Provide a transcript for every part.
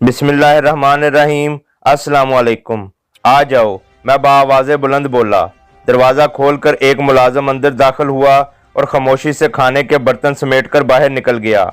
बिस्मिल्लाहिर्रहमानिर्रहीम। अस्सलाम वालेकुम। आ जाओ, मैं बाआवाज़े बुलंद बोला। दरवाज़ा खोलकर एक मुलाजिम अंदर दाखिल हुआ और खामोशी से खाने के बर्तन समेटकर बाहर निकल गया।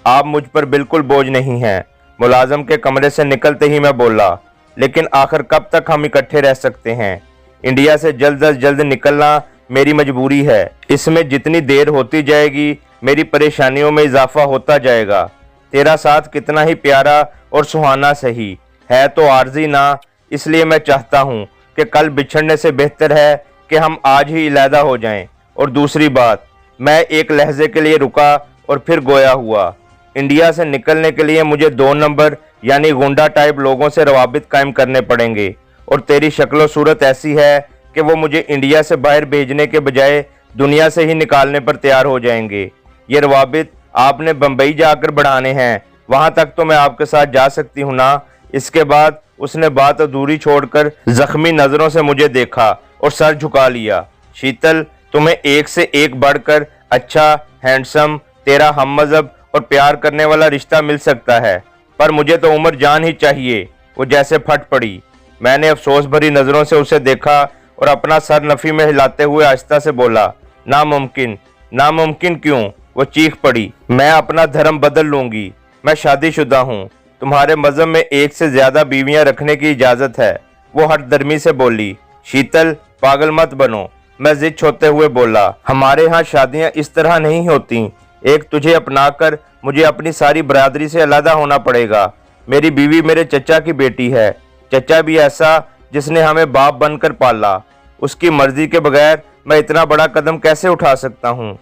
आप मुझ पर बिल्कुल बोझ नहीं हैं। मुलाजिम के कमरे से निकलते ही मैं बोला, लेकिन आखिर कब तक हम इकट्ठे रह सकते हैं? इंडिया से जल्द अज जल्द निकलना मेरी मजबूरी है। इसमें जितनी देर होती जाएगी मेरी परेशानियों में इजाफा होता जाएगा। तेरा साथ कितना ही प्यारा और सुहाना सही है तो आर्जी ना, इसलिए मैं चाहता हूँ कि कल बिछड़ने से बेहतर है कि हम आज ही अलहदा हो जाएं। और दूसरी बात, मैं एक लहजे के लिए रुका और फिर गोया हुआ। इंडिया से निकलने के लिए मुझे 2 नंबर यानी गुंडा टाइप लोगों से रवाबित कायम करने पड़ेंगे और तेरी शक्ल सूरत ऐसी है कि वो मुझे इंडिया से बाहर भेजने के बजाय दुनिया से ही निकालने पर तैयार हो जाएंगे। ये रवाबित आपने बम्बई जाकर बढ़ाने हैं, वहां तक तो मैं आपके साथ जा सकती हूँ ना। इसके बाद उसने बात अधूरी छोड़कर जख्मी नजरों से मुझे देखा और सर झुका लिया। शीतल, तुम्हें एक से एक बढ़कर अच्छा, हैंडसम, तेरा हम मजहब और प्यार करने वाला रिश्ता मिल सकता है, पर मुझे तो उमर जान ही चाहिए। वो जैसे फट पड़ी। मैंने अफसोस भरी नजरों से उसे देखा और अपना सर नफी में हिलाते हुए आहिस्ता से बोला, नामुमकिन। नामुमकिन क्यों? वो चीख पड़ी। मैं अपना धर्म बदल लूंगी। मैं शादीशुदा हूँ। तुम्हारे मजहब में एक से ज्यादा बीवियां रखने की इजाजत है। वो हठधर्मी से बोली। शीतल, पागल मत बनो। मैं जिद छोड़ते हुए बोला, हमारे यहाँ शादियां इस तरह नहीं होती। एक तुझे अपनाकर मुझे अपनी सारी बरादरी से अलग होना पड़ेगा। मेरी बीवी मेरे चचा की बेटी है। चचा भी ऐसा जिसने हमें बाप बनकर पाला। उसकी मर्जी के बगैर मैं इतना बड़ा कदम कैसे उठा सकता हूँ?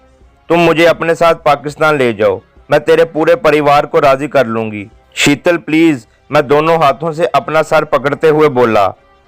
तुम मुझे अपने साथ पाकिस्तान ले जाओ, मैं तेरे पूरे परिवार को राजी कर लूंगी। शीतल प्लीज, मैं दोनों हाथों से अपना सर पकड़ते हुए बोला।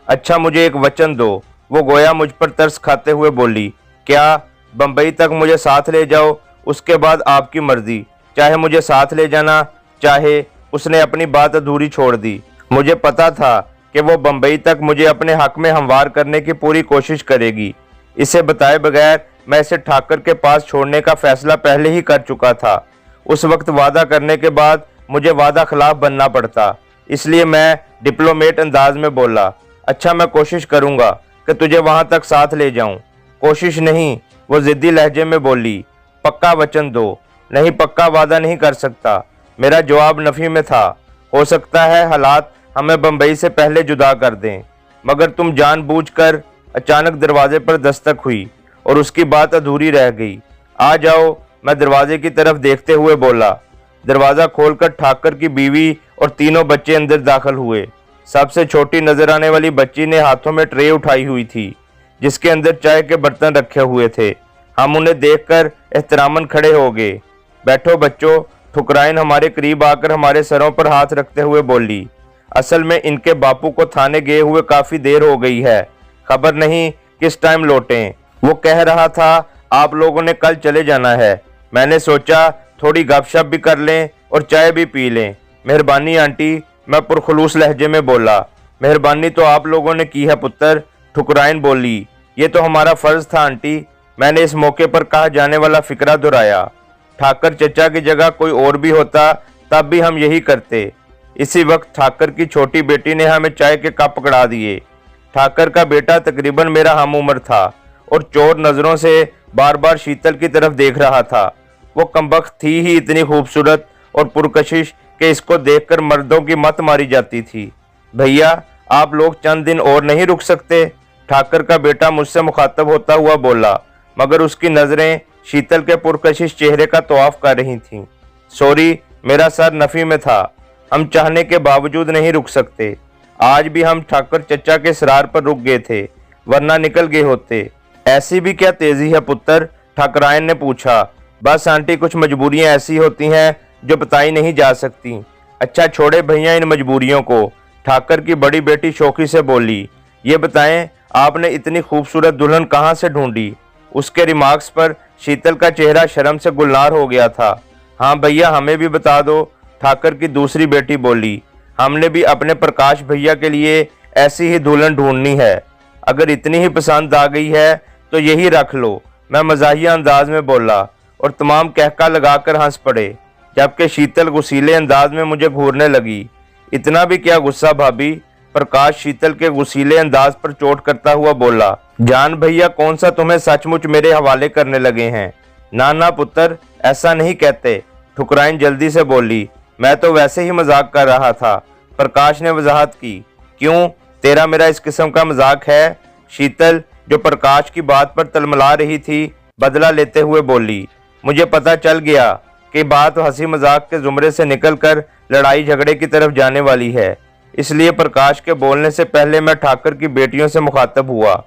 अच्छा, मुझे एक वचन दो। वो गोया मुझ पर तरस खाते हुए बोली, क्या? बम्बई तक मुझे साथ ले जाओ, उसके बाद आपकी मर्जी, चाहे मुझे साथ ले जाना चाहे। उसने अपनी बात अधूरी छोड़ दी। मुझे पता था कि वो बम्बई तक मुझे अपने हक में हमवार करने की पूरी कोशिश करेगी। इसे बताए बगैर मैं इसे ठाकर के पास छोड़ने का फैसला पहले ही कर चुका था। उस वक्त वादा करने के बाद मुझे वादा खिलाफ बनना पड़ता, इसलिए मैं डिप्लोमेट अंदाज में बोला, अच्छा मैं कोशिश करूंगा कि तुझे वहां तक साथ ले जाऊं। कोशिश नहीं, वो जिद्दी लहजे में बोली, पक्का वचन दो। नहीं, पक्का वादा नहीं कर सकता। मेरा जवाब नफी में था। हो सकता है हालात हमें बम्बई से पहले जुदा कर दें, मगर तुम जानबूझकर। अचानक दरवाजे पर दस्तक हुई और उसकी बात अधूरी रह गई। आ जाओ, मैं दरवाजे की तरफ देखते हुए बोला। दरवाजा खोलकर ठाकर की बीवी और तीनों बच्चे अंदर दाखिल हुए। सबसे छोटी नजर आने वाली बच्ची ने हाथों में ट्रे उठाई हुई थी जिसके अंदर चाय के बर्तन रखे हुए थे। हम उन्हें देखकर एहतरामन खड़े हो गए। बैठो बच्चों। ठुकराइन हमारे करीब आकर हमारे सरों पर हाथ रखते हुए बोली, असल में इनके बापू को थाने गए हुए काफी देर हो गई है, खबर नहीं किस टाइम लौटें। वो कह रहा था आप लोगों ने कल चले जाना है। मैंने सोचा थोड़ी गपशप भी कर लें और चाय भी पी लें। मेहरबानी आंटी, मैं पुरखलूस लहजे में बोला। मेहरबानी तो आप लोगों ने की है पुत्र, ठुकराइन बोली। ये तो हमारा फर्ज था आंटी। मैंने इस मौके पर कहा जाने वाला फिक्रा दोहराया। ठाकर चचा की जगह कोई और भी होता तब भी हम यही करते। इसी वक्त ठाकर की छोटी बेटी ने हमें चाय के कप पकड़ा दिए। ठाकर का बेटा तकरीबन मेरा हम उम्र था और चोर नजरों से बार बार शीतल की तरफ देख रहा था। वो कमबख्त थी ही इतनी खूबसूरत और पुरकशिश कि इसको देखकर मर्दों की मत मारी जाती थी। भैया, आप लोग चंद दिन और नहीं रुक सकते? ठाकर का बेटा मुझसे मुखातब होता हुआ बोला, मगर उसकी नजरें शीतल के पुरकशिश चेहरे का तवाफ कर रही थीं। सॉरी, मेरा सर नफी में था। हम चाहने के बावजूद नहीं रुक सकते। आज भी हम ठाकर चचा के इसरार पर रुक गए थे, वरना निकल गए होते। ऐसी भी क्या तेजी है पुत्र? ठाकरायन ने पूछा। बस आंटी, कुछ मजबूरियां ऐसी होती हैं जो बताई नहीं जा सकती। अच्छा छोड़े भैया इन मजबूरियों को। ठाकर की बड़ी बेटी शौकी से बोली, ये बताएं आपने इतनी खूबसूरत दुल्हन कहाँ से ढूंढी? उसके रिमार्क्स पर शीतल का चेहरा शर्म से गुलनार हो गया था। हाँ भैया, हमें भी बता दो, ठाकर की दूसरी बेटी बोली। हमने भी अपने प्रकाश भैया के लिए ऐसी ही दुल्हन ढूंढनी है। अगर इतनी ही पसंद आ गई है तो यही रख लो, मैं मजाहिया अंदाज में बोला और तमाम कहका लगाकर हंस पड़े, जबकि शीतल गुस्सीले अंदाज में मुझे घूरने लगी। इतना भी क्या गुस्सा भाभी? प्रकाश शीतल के गुस्सीले अंदाज पर चोट करता हुआ बोला। जान भैया कौन सा तुम्हें सचमुच मेरे हवाले करने लगे हैं? ना ना पुत्र, ऐसा नहीं कहते, ठुकराइन जल्दी से बोली। मैं तो वैसे ही मजाक कर रहा था, प्रकाश ने वजाहत की। क्यों, तेरा मेरा इस किस्म का मजाक है? शीतल जो प्रकाश की बात पर तलमला रही थी, बदला लेते हुए बोली। मुझे पता चल गया कि बात हंसी मजाक के जुमरे से निकलकर लड़ाई झगड़े की तरफ जाने वाली है, इसलिए प्रकाश के बोलने से पहले मैं ठाकर की बेटियों से मुखातब हुआ।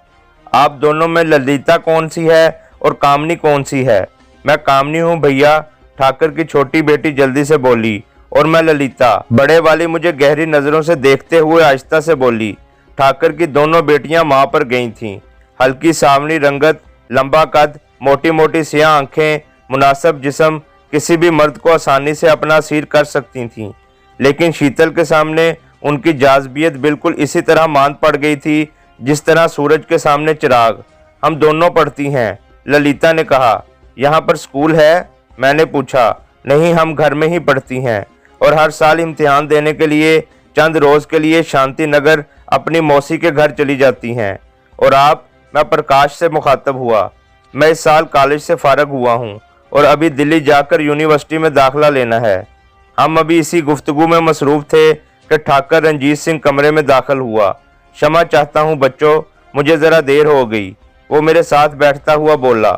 आप दोनों में ललिता कौन सी है और कामनी कौन सी है? मैं कामनी हूँ भैया, ठाकर की छोटी बेटी जल्दी से बोली। और मैं ललिता, बड़े वाली मुझे गहरी नजरों से देखते हुए आहिस्ता से बोली। ठाकर की दोनों बेटियां मां पर गई थीं। हल्की सावनी रंगत, लंबा कद, मोटी मोटी सियाह आंखें, मुनासिब जिस्म, किसी भी मर्द को आसानी से अपना असीर कर सकती थीं। लेकिन शीतल के सामने उनकी जाज़बियत बिल्कुल इसी तरह मांद पड़ गई थी जिस तरह सूरज के सामने चिराग। हम दोनों पढ़ती हैं, ललिता ने कहा। यहाँ पर स्कूल है? मैंने पूछा। नहीं, हम घर में ही पढ़ती हैं और हर साल इम्तिहान देने के लिए चंद रोज के लिए शांति नगर अपनी मौसी के घर चली जाती हैं। और आप? मैं प्रकाश से मुखातब हुआ। मैं इस साल कॉलेज से फारग हुआ हूँ और अभी दिल्ली जाकर यूनिवर्सिटी में दाखिला लेना है। हम अभी इसी गुफ्तगू में मसरूफ थे कि ठाकर रंजीत सिंह कमरे में दाखिल हुआ। क्षमा चाहता हूँ बच्चों, मुझे ज़रा देर हो गई, वो मेरे साथ बैठता हुआ बोला।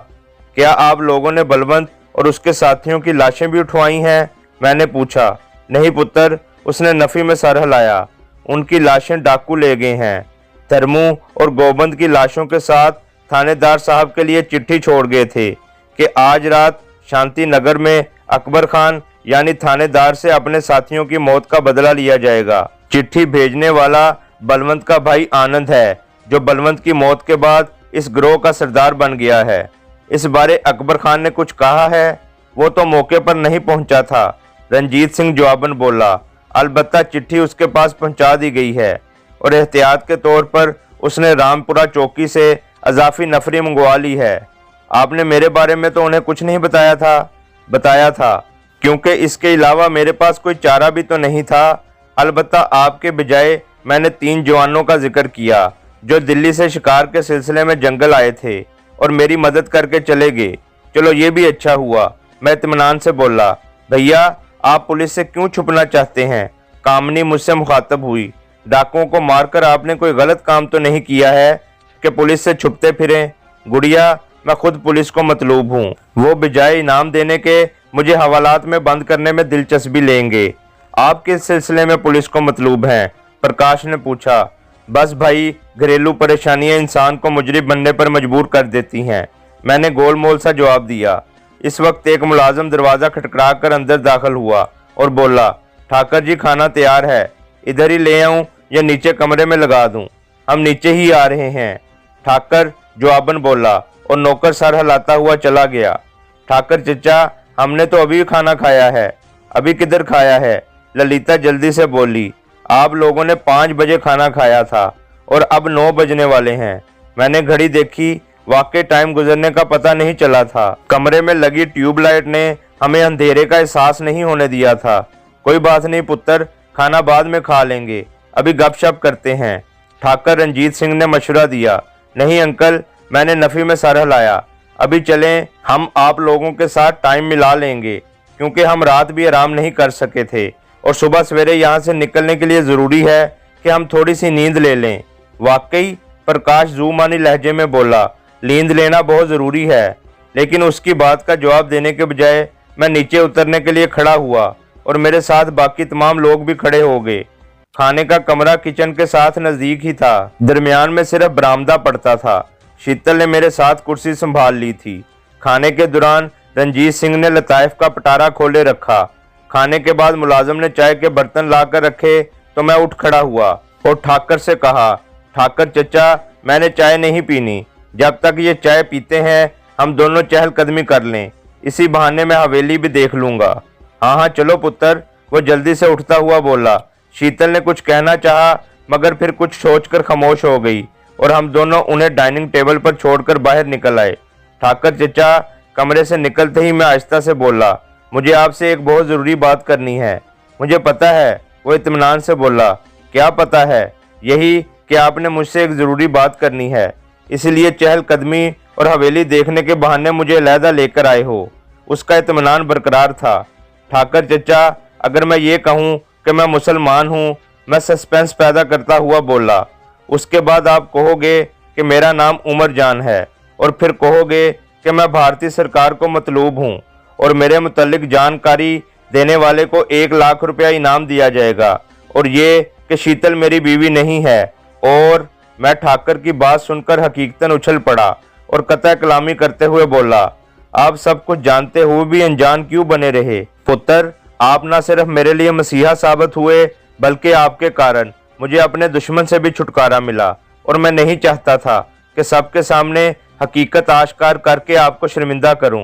क्या आप लोगों ने बलवंत और उसके साथियों की लाशें भी उठवाई हैं? मैंने पूछा। नहीं पुत्र, उसने नफी में सर हिलाया। उनकी लाशें डाकू ले गए हैं। धर्मू और गोबंद की लाशों के साथ थानेदार साहब के लिए चिट्ठी छोड़ गए थे कि आज रात शांति नगर में अकबर खान यानी थानेदार से अपने साथियों की मौत का बदला लिया जाएगा। चिट्ठी भेजने वाला बलवंत का भाई आनंद है, जो बलवंत की मौत के बाद इस गिरोह का सरदार बन गया है। इस बारे अकबर खान ने कुछ कहा है? वो तो मौके पर नहीं पहुंचा था, रंजीत सिंह जवाबन बोला। अलबत्ता चिट्ठी उसके पास पहुंचा दी गई है और एहतियात के तौर पर उसने रामपुरा चौकी से अजाफी नफरी मंगवा ली है। आपने मेरे बारे में तो उन्हें कुछ नहीं बताया था? बताया था, क्योंकि इसके अलावा मेरे पास कोई चारा भी तो नहीं था। अलबत्ता आपके बजाय मैंने 3 जवानों का जिक्र किया जो दिल्ली से शिकार के सिलसिले में जंगल आए थे और मेरी मदद करके चले गए। चलो ये भी अच्छा हुआ, मैं इत्मीनान से बोला। भैया आप पुलिस से क्यों छुपना चाहते हैं? कामनी मुझसे मुखातब हुई। डाकुओं को मारकर आपने कोई गलत काम तो नहीं किया है कि पुलिस से छुपते फिरें? गुड़िया, मैं खुद पुलिस को मतलूब हूँ। वो बजाय इनाम देने के मुझे हवालात में बंद करने में दिलचस्पी लेंगे। आप किस सिलसिले में पुलिस को मतलूब हैं? प्रकाश ने पूछा। बस भाई, घरेलू परेशानियां इंसान को मुजरिम बनने पर मजबूर कर देती हैं, मैंने गोलमोल सा जवाब दिया। इस वक्त एक मुलाजिम दरवाज़ा खटखटा कर अंदर दाखिल हुआ और बोला, ठाकर जी खाना तैयार है, इधर ही ले आऊं या नीचे कमरे में लगा दूं? हम नीचे ही आ रहे हैं, ठाकर जवाबन बोला और नौकर सर हिलाता हुआ चला गया। ठाकर चचा, हमने तो अभी खाना खाया है। अभी किधर खाया है? ललिता जल्दी से बोली। आप लोगों ने 5 बजे खाना खाया था और अब 9 बजने वाले हैं। मैंने घड़ी देखी, वाकई टाइम गुजरने का पता नहीं चला था। कमरे में लगी ट्यूबलाइट ने हमें अंधेरे का एहसास नहीं होने दिया था। कोई बात नहीं पुत्र, खाना बाद में खा लेंगे, अभी गपशप करते हैं, ठाकर रंजीत सिंह ने मशवरा दिया। नहीं अंकल, मैंने नफी में सर हिलाया, अभी चलें, हम आप लोगों के साथ टाइम मिला लेंगे क्योंकि हम रात भी आराम नहीं कर सके थे और सुबह सवेरे यहाँ से निकलने के लिए ज़रूरी है कि हम थोड़ी सी नींद ले लें। वाकई, प्रकाश जूमानी लहजे में बोला। नींद लेना बहुत ज़रूरी है। लेकिन उसकी बात का जवाब देने के बजाय मैं नीचे उतरने के लिए खड़ा हुआ और मेरे साथ बाकी तमाम लोग भी खड़े हो गए। खाने का कमरा किचन के साथ नज़दीक ही था, दरमियान में सिर्फ बरामदा पड़ता था। शीतल ने मेरे साथ कुर्सी संभाल ली थी। खाने के दौरान रंजीत सिंह ने लताइफ का पटारा खोले रखा। खाने के बाद मुलाजिम ने चाय के बर्तन ला कर रखे तो मैं उठ खड़ा हुआ और ठाकर से कहा, ठाकर चचा, मैंने चाय नहीं पीनी, जब तक ये चाय पीते हैं हम दोनों चहलकदमी कर लें, इसी बहाने मैं हवेली भी देख लूंगा। हाँ हाँ चलो पुत्र, वो जल्दी से उठता हुआ बोला। शीतल ने कुछ कहना चाहा मगर फिर कुछ सोचकर खामोश हो गई और हम दोनों उन्हें डाइनिंग टेबल पर छोड़कर बाहर निकल आए। ठाकर चचा, कमरे से निकलते ही मैं आहिस्ता से बोला, मुझे आपसे एक बहुत ज़रूरी बात करनी है। मुझे पता है वो इत्मीनान से बोला, क्या पता है, यही कि आपने मुझसे एक ज़रूरी बात करनी है, इसलिए चहलकदमी और हवेली देखने के बहाने मुझे अलहदा लेकर आए हो। उसका इत्मीनान बरकरार था। ठाकर चचा, अगर मैं ये कहूँ कि मैं मुसलमान हूँ, मैं सस्पेंस पैदा करता हुआ बोला। उसके बाद आप कहोगे कि मेरा नाम उमर जान है, और फिर कहोगे कि मैं भारतीय सरकार को मतलूब हूँ और मेरे मुतल्लिक जानकारी देने वाले को 1 लाख रुपया इनाम दिया जाएगा, और ये कि शीतल मेरी बीवी नहीं है। और मैं ठाकर की बात सुनकर हकीकतन उछल पड़ा और कतई कलामी करते हुए बोला, आप सब कुछ जानते हुए भी अनजान क्यों बने रहे? पुत्र, आप न सिर्फ मेरे लिए मसीहा साबित हुए, बल्कि आपके कारण मुझे अपने दुश्मन से भी छुटकारा मिला, और मैं नहीं चाहता था कि सबके सामने हकीकत आश्कार करके आपको शर्मिंदा करूं।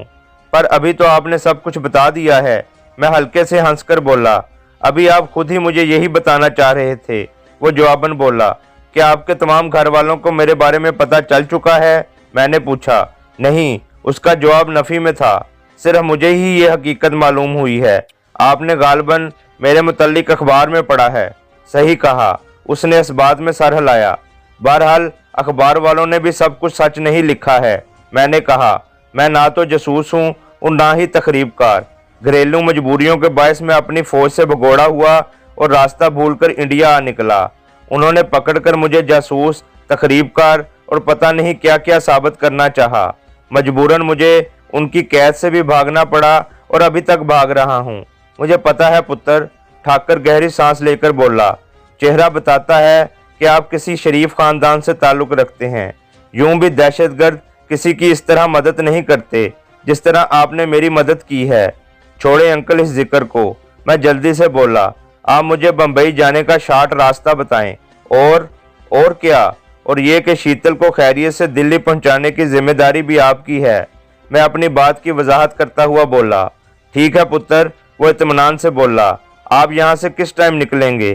पर अभी तो आपने सब कुछ बता दिया है। मैं हल्के से हंसकर बोला, अभी आप खुद ही मुझे यही बताना चाह रहे थे। वो जवाबन बोला, क्या आपके तमाम घर वालों को मेरे बारे में पता चल चुका है? मैंने पूछा। नहीं, उसका जवाब नफी में था। सिर्फ मुझे ही ये हकीकत मालूम हुई है। आपने गालबन मेरे मुतल्लिक अखबार में पढ़ा है। सही कहा, उसने इस बात में सर हिलाया। बहरहाल अखबार वालों ने भी सब कुछ सच नहीं लिखा है। मैंने कहा, मैं ना तो जासूस हूँ और ना ही तखरीबकार। घरेलू मजबूरियों के बायस मैं अपनी फौज से भगोड़ा हुआ और रास्ता भूलकर इंडिया आ निकला। उन्होंने पकड़कर मुझे जासूस, तखरीबकार और पता नहीं क्या क्या साबित करना चाहा। मजबूरन मुझे उनकी कैद से भी भागना पड़ा और अभी तक भाग रहा हूँ। मुझे पता है पुत्र, ठाकर गहरी सांस लेकर बोला। चेहरा बताता है कि आप किसी शरीफ खानदान से ताल्लुक रखते हैं। यूं भी दहशतगर्द किसी की इस तरह मदद नहीं करते जिस तरह आपने मेरी मदद की है। छोड़े अंकल इस जिक्र को, मैं जल्दी से बोला। आप मुझे बंबई जाने का शार्ट रास्ता बताएं। और क्या? और ये कि शीतल को खैरियत से दिल्ली पहुंचाने की जिम्मेदारी भी आपकी है। मैं अपनी बात की वजाहत करता हुआ बोला। ठीक है पुत्र, वो इत्मीनान से बोला। आप यहाँ से किस टाइम निकलेंगे?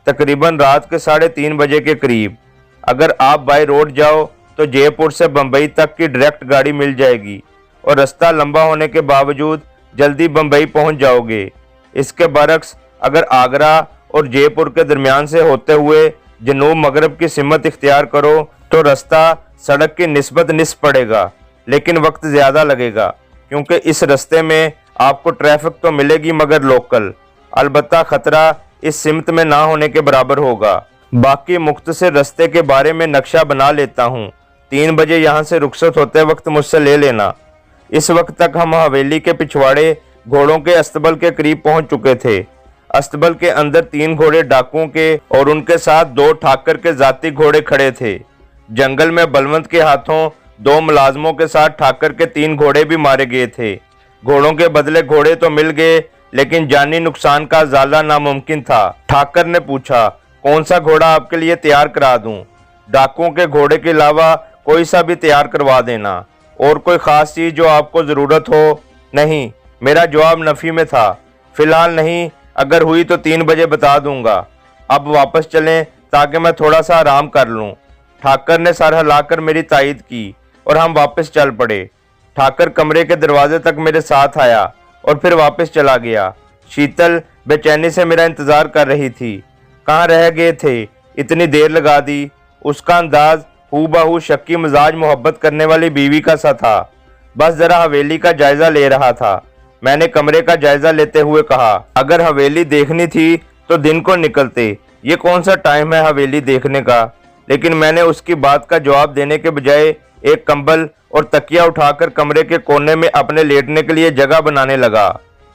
तकरीबन रात के 3:30 बजे के करीब। अगर आप बाय रोड जाओ तो जयपुर से बंबई तक की डायरेक्ट गाड़ी मिल जाएगी, और रास्ता लंबा होने के बावजूद जल्दी बंबई पहुंच जाओगे। इसके बरक्स अगर आगरा और जयपुर के दरमियान से होते हुए जनूब मगरब की सिमत इख्तियार करो तो रास्ता सड़क की निस्बत निस्फ पड़ेगा, लेकिन वक्त ज़्यादा लगेगा, क्योंकि इस रास्ते में आपको ट्रैफिक तो मिलेगी मगर लोकल। अलबत्ता ख़तरा इस सिमत में ना होने के बराबर होगा। बाकी मुख्तसर रास्ते के बारे में नक्शा बना लेता हूँ। 3 बजे यहाँ से रुखसत होते वक्त मुझसे ले लेना। इस वक्त तक हम हवेली के पिछवाड़े घोड़ों के अस्तबल के करीब पहुंच चुके थे। अस्तबल के अंदर 3 घोड़े डाकुओं के और उनके साथ 2 ठाकर के जाती घोड़े खड़े थे। जंगल में बलवंत के हाथों 2 मुलाजमों के साथ ठाकर के 3 घोड़े भी मारे गए थे। घोड़ों के बदले घोड़े तो मिल गए, लेकिन जानी नुकसान का ज़ाला नामुमकिन था। ठाकर ने पूछा, कौन सा घोड़ा आपके लिए तैयार करा दूं? डाकुओं के घोड़े के अलावा कोई सा भी तैयार करवा देना। और कोई ख़ास चीज़ जो आपको ज़रूरत हो? नहीं, मेरा जवाब नफ़ी में था। फ़िलहाल नहीं, अगर हुई तो 3 बजे बता दूंगा। अब वापस चलें ताकि मैं थोड़ा सा आराम कर लूं। ठाकर ने सर हिलाकर मेरी तायीद की और हम वापस चल पड़े। ठाकर कमरे के दरवाजे तक मेरे साथ आया और फिर वापस चला गया। शीतल बेचैनी से मेरा इंतज़ार कर रही थी। कहाँ रह गए थे? इतनी देर लगा दी। उसका अंदाज हूबहू शक्की मिजाज मोहब्बत करने वाली बीवी का सा था। बस जरा हवेली का जायजा ले रहा था। मैंने कमरे का जायजा लेते हुए कहा, अगर हवेली देखनी थी तो दिन को निकलते। ये कौन सा टाइम है हवेली देखने का? लेकिन मैंने उसकी बात का जवाब देने के बजाय एक कंबल और तकिया उठाकर कमरे के कोने में अपने लेटने के लिए जगह बनाने लगा।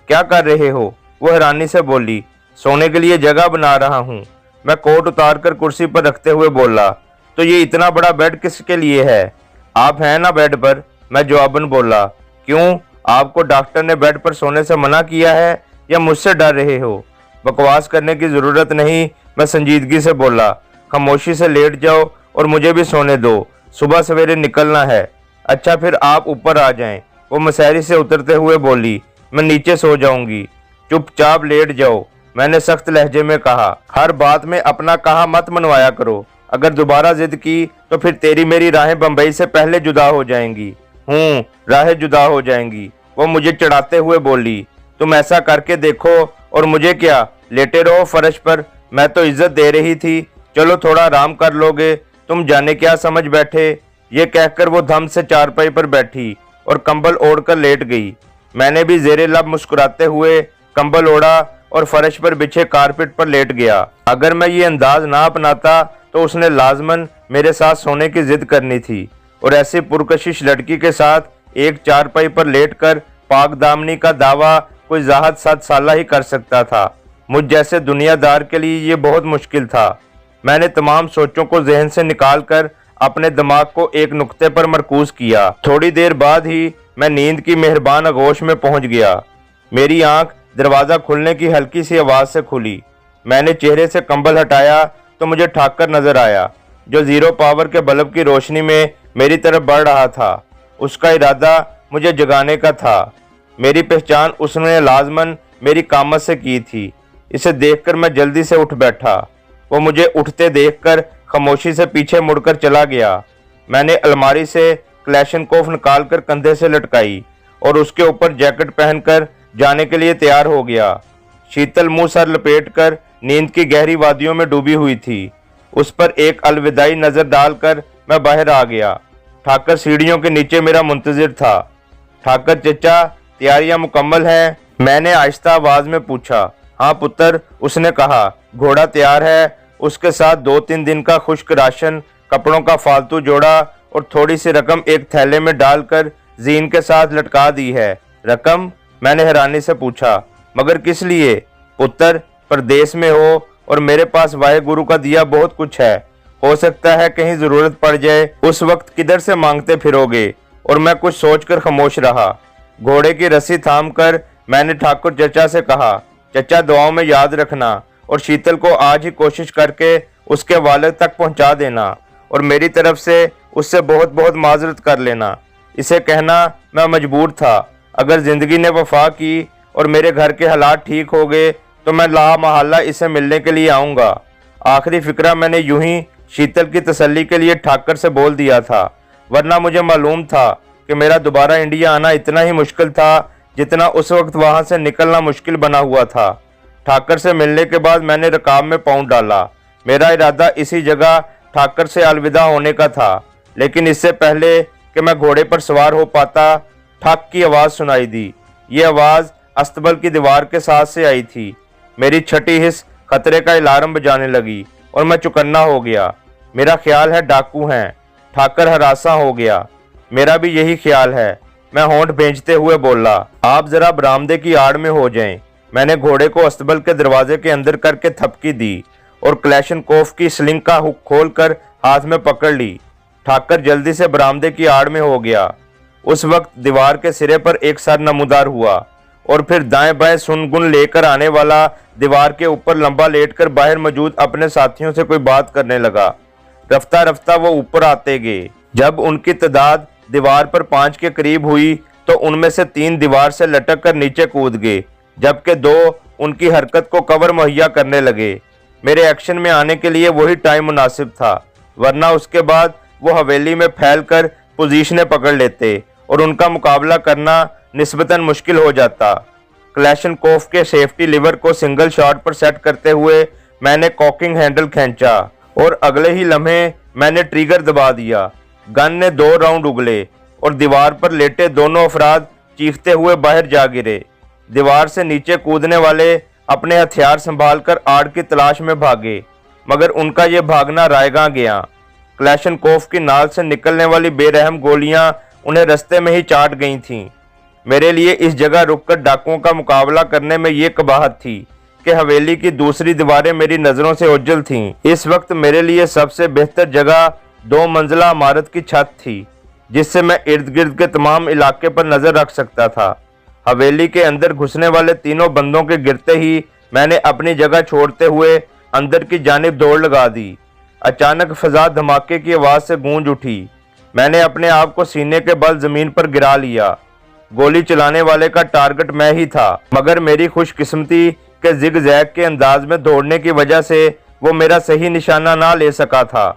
क्या कर रहे हो? वो हैरानी से बोली। सोने के लिए जगह बना रहा हूँ। मैं कोट उतारकर कुर्सी पर रखते हुए बोला। तो ये इतना बड़ा बेड किसके लिए है? आप हैं ना बेड पर? मैं जवाबन बोला। क्यों, आपको डॉक्टर ने बेड पर सोने से मना किया है या मुझसे डर रहे हो? बकवास करने की ज़रूरत नहीं, मैं संजीदगी से बोला। खामोशी से लेट जाओ और मुझे भी सोने दो, सुबह सवेरे निकलना है। अच्छा, फिर आप ऊपर आ जाएं। वो मसहरी से उतरते हुए बोली। मैं नीचे सो जाऊंगी। चुपचाप लेट जाओ, मैंने सख्त लहजे में कहा। हर बात में अपना कहा मत मनवाया करो। अगर दोबारा जिद की तो फिर तेरी मेरी राहें बंबई से पहले जुदा हो जाएंगी। राहें जुदा हो जाएंगी, वो मुझे चढ़ाते हुए बोली। मैं नीचे सो जाऊंगी। चुपचाप लेट जाओ, मैंने सख्त लहजे में कहा। हर बात में अपना कहा मत मनवाया करो। अगर दोबारा जिद की तो फिर तेरी मेरी राहें बंबई से पहले जुदा हो जाएंगी। राहें जुदा हो जाएंगी, वो मुझे चढ़ाते हुए बोली। तुम ऐसा करके देखो और मुझे क्या, लेटे रहो फर्श पर, मैं तो इज्जत दे रही थी, चलो थोड़ा आराम कर लोगे, तुम जाने क्या समझ बैठे। ये कहकर वो धम से चारपाई पर बैठी और कंबल ओढ़कर लेट गई। मैंने भी जेरे लब मुस्कुराते हुए कंबल ओढ़ा और फर्श पर बिछे कारपेट पर लेट गया। अगर मैं ये अंदाज ना अपनाता तो उसने लाजमन मेरे साथ सोने की जिद करनी थी, और ऐसी पुरकशिश लड़की के साथ एक चारपाई पर लेटकर पाक दामनी का दावा कोई जाहद 7 साला ही कर सकता था। मुझ जैसे दुनियादार के लिए ये बहुत मुश्किल था। मैंने तमाम सोचों को जहन से निकालकर अपने दिमाग को एक नुक्ते पर मरकूज किया। थोड़ी देर बाद ही मैं नींद की मेहरबान आगोश में पहुंच गया। मेरी आंख दरवाज़ा खुलने की हल्की सी आवाज़ से खुली। मैंने चेहरे से कंबल हटाया तो मुझे ठाकर नजर आया, जो 0 पावर के बल्ब की रोशनी में मेरी तरफ बढ़ रहा था। उसका इरादा मुझे जगाने का था। मेरी पहचान उसने लाजमन मेरी कामत से की थी। इसे देखकर मैं जल्दी से उठ बैठा। वो मुझे उठते देखकर खामोशी से पीछे मुड़कर चला गया। मैंने अलमारी से क्लैशनकोफ निकालकर कंधे से लटकाई और उसके ऊपर जैकेट पहनकर जाने के लिए तैयार हो गया। शीतल मुंह सर लपेटकर नींद की गहरी वादियों में डूबी हुई थी। उस पर एक अलविदाई नजर डालकर मैं बाहर आ गया। ठाकर सीढ़ियों के नीचे मेरा मुंतजिर था। ठाकर चचा, तैयारियां मुकम्मल हैं? मैंने आहिस्ता आवाज में पूछा। हाँ पुत्र, उसने कहा। घोड़ा तैयार है, उसके साथ 2-3 दिन का खुश्क राशन, कपड़ों का फालतू जोड़ा और थोड़ी सी रकम एक थैले में डालकर जीन के साथ लटका दी है। रकम? मैंने हैरानी से पूछा। मगर किस लिए पुत्र? परदेश में हो और मेरे पास वाहे गुरु का दिया बहुत कुछ है। हो सकता है कहीं जरूरत पड़ जाए, उस वक्त किधर से मांगते फिरोगे? और मैं कुछ सोचकर खामोश रहा। घोड़े की रस्सी थामकर मैंने ठाकुर चचा से कहा, चचा दुआओं में याद रखना और शीतल को आज ही कोशिश करके उसके वालिद तक पहुंचा देना, और मेरी तरफ से उससे बहुत बहुत माजरत कर लेना। इसे कहना मैं मजबूर था। अगर जिंदगी ने वफा की और मेरे घर के हालात ठीक हो गए तो मैं ला महल्ला इसे मिलने के लिए आऊँगा। आखिरी फिक्रा मैंने यूं ही शीतल की तसल्ली के लिए ठाकर से बोल दिया था, वरना मुझे मालूम था कि मेरा दोबारा इंडिया आना इतना ही मुश्किल था जितना उस वक्त वहां से निकलना मुश्किल बना हुआ था। ठाकर से मिलने के बाद मैंने रकाब में पाँव डाला। मेरा इरादा इसी जगह ठाकर से अलविदा होने का था, लेकिन इससे पहले कि मैं घोड़े पर सवार हो पाता, ठक की आवाज़ सुनाई दी। ये आवाज़ अस्तबल की दीवार के साथ से आई थी। मेरी छठी हिस्स खतरे का अलार्म बजाने लगी और मैं चौकन्ना हो गया। मेरा ख्याल है डाकू हैं। ठाकर हरासा हो गया। मेरा भी यही ख्याल है। मैं होंठ भेंचते हुए बोला, आप जरा बरामदे की आड़ में हो जाएं। मैंने घोड़े को अस्तबल के दरवाजे के अंदर करके थपकी दी और क्लैशनकोफ की स्लिंग का हुक खोलकर हाथ में पकड़ ली। ठाकर जल्दी से बरामदे की आड़ में हो गया। उस वक्त दीवार के सिरे पर एक सर नमूदार हुआ और फिर दाएं बाएं सुनगुन लेकर आने वाला दीवार के ऊपर लंबा लेटकर बाहर मौजूद अपने साथियों से कोई बात करने लगा। रफ्ता रफ्ता वो ऊपर आते गए। जब उनकी तादाद दीवार पर 5 के करीब हुई तो उनमें से 3 दीवार से लटक कर नीचे कूद गए, जबकि 2 उनकी हरकत को कवर मुहैया करने लगे। मेरे एक्शन में आने के लिए वही टाइम मुनासिब था, वरना उसके बाद वो हवेली में फैलकर पोजीशनें पकड़ लेते और उनका मुकाबला करना निस्बतन मुश्किल हो जाता। क्लैशनकोफ के सेफ्टी लीवर को सिंगल शॉट पर सेट करते हुए मैंने कॉकिंग हैंडल खींचा और अगले ही लम्हे मैंने ट्रिगर दबा दिया। गन ने 2 राउंड उगले और दीवार पर लेटे दोनों अफराद चीखते हुए बाहर जा गिरे। दीवार से नीचे कूदने वाले अपने हथियार संभालकर आड़ की तलाश में भागे, मगर उनका ये भागना रायगा गया। क्लैशनकोफ की नाल से निकलने वाली बेरहम गोलियां उन्हें रस्ते में ही चाट गई थीं। मेरे लिए इस जगह रुककर डाकुओं का मुकाबला करने में ये कबाहत थी कि हवेली की दूसरी दीवारें मेरी नज़रों से ओझल थीं। इस वक्त मेरे लिए सबसे बेहतर जगह 2 मंजिला इमारत की छत थी, जिससे मैं इर्द गिर्द के तमाम इलाके पर नज़र रख सकता था। हवेली के अंदर घुसने वाले तीनों बंदों के गिरते ही मैंने अपनी जगह छोड़ते हुए अंदर की जानिब दौड़ लगा दी। अचानक फजा धमाके की आवाज़ से गूंज उठी। मैंने अपने आप को सीने के बल जमीन पर गिरा लिया। गोली चलाने वाले का टारगेट मैं ही था, मगर मेरी खुशकिस्मती के जिग जैग के अंदाज में दौड़ने की वजह से वो मेरा सही निशाना ना ले सका था।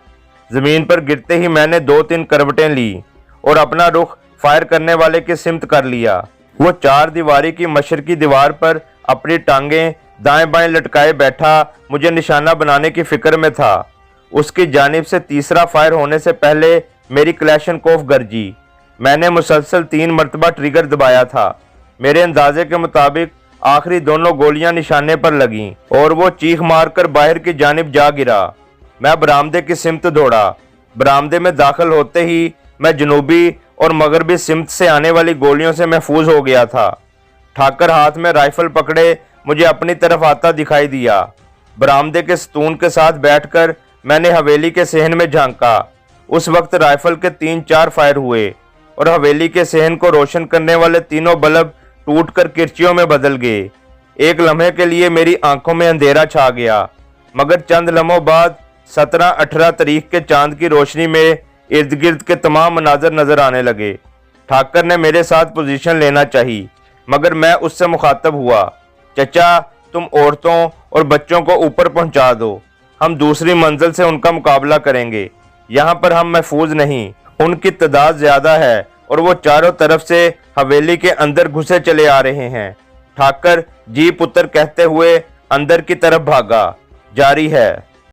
जमीन पर गिरते ही मैंने 2-3 करवटें ली और अपना रुख फायर करने वाले की सिमत कर लिया। वो चार दीवारी की मशरकी दीवार पर अपनी टांगें दाएं बाएं लटकाए बैठा मुझे निशाना बनाने की फिक्र में था। उसकी जानिब से तीसरा फायर होने से पहले मेरी क्लैशनकोफ गरजी। मैंने मुसलसल 3 मरतबा ट्रिगर दबाया था। मेरे अंदाजे के मुताबिक आखिरी दोनों गोलियां निशाने पर लगीं और वो चीख मारकर बाहर की जानिब जा गिरा। मैं बरामदे की सिमत दौड़ा। बरामदे में दाखिल होते ही मैं जनूबी और मगरबी सिमत से आने वाली गोलियों से महफूज हो गया था। ठाकर हाथ में राइफल पकड़े मुझे अपनी तरफ आता दिखाई दिया। बरामदे के सतून के साथ बैठकर मैंने हवेली के सहन में झांका। उस वक्त राइफल के 3-4 फायर हुए और हवेली के सहन को रोशन करने वाले तीनों बल्ब टूटकर किरचियों में बदल गए। एक लम्हे के लिए मेरी आंखों में अंधेरा छा गया, मगर चंद लम्हों बाद 17-18 तारीख के चांद की रोशनी में इर्द गिर्द के तमाम मनाजर नजर आने लगे। ठाकर ने मेरे साथ पोजीशन लेना चाहिए, मगर मैं उससे मुखातब हुआ। चचा, तुम औरतों और बच्चों को ऊपर पहुंचा दो, हम दूसरी मंजिल से उनका मुकाबला करेंगे। यहाँ पर हम महफूज नहीं, उनकी तादाद ज्यादा है और वो चारों तरफ से हवेली के अंदर घुसे चले आ रहे हैं। ठाकर जी पुत्र कहते हुए अंदर की तरफ भागा। जारी है।